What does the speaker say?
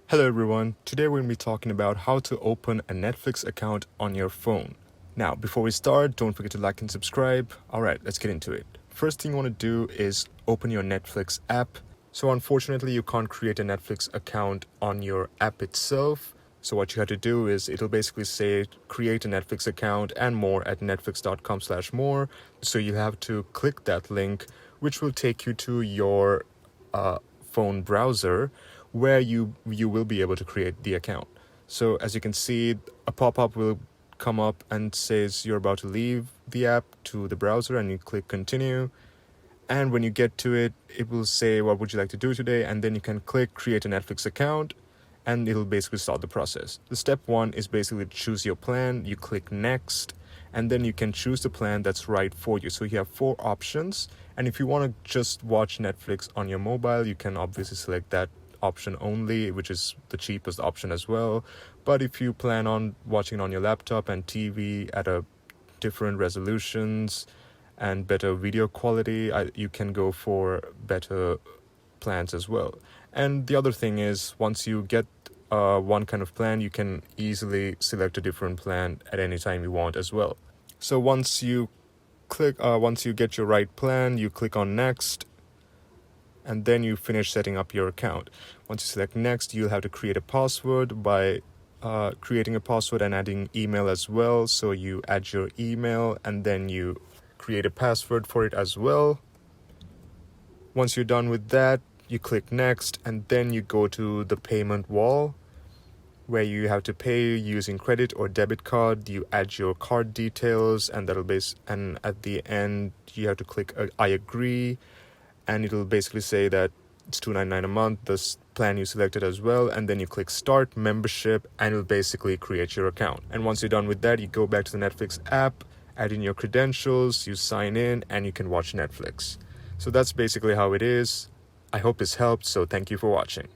Hello everyone, today we're going to be talking about how to open a Netflix account on your phone. Now, before we start, don't forget to like and subscribe. Alright, let's get into it. First thing you want to do is open your Netflix app. So unfortunately, you can't create a Netflix account on your app itself. So what you have to do is it'll basically say create a Netflix account and more at netflix.com/more. So you have to click that link, which will take you to your phone browser where you will be able to create the account. So as you can see, a pop-up will come up and says you're about to leave the app to the browser, and you click continue. And when you get to it, it will say what would you like to do today, and then you can click create a Netflix account, and it'll basically start the process. The step one is basically to choose your plan. You click next, and then you can choose the plan that's right for you. So you have 4 options, and if you want to just watch Netflix on your mobile, you can obviously select that option only, which is the cheapest option as well. But if you plan on watching on your laptop and TV at a different resolutions and better video quality, you can go for better plans as well. And the other thing is, once you get one kind of plan, you can easily select a different plan at any time you want as well. So once you get your right plan, you click on next, and then you finish setting up your account. Once you select next, you'll have to create a password by creating a password and adding email as well. So you add your email and then you create a password for it as well. Once you're done with that, you click next, and then you go to the payment wall where you have to pay using credit or debit card. You add your card details, and and at the end you have to click I agree, and it'll basically say that it's $2.99 a month, this plan you selected as well, and then you click start membership, and it'll basically create your account. And once you're done with that, you go back to the Netflix app, add in your credentials, you sign in, and you can watch Netflix. So that's basically how it is. I hope this helped, so thank you for watching.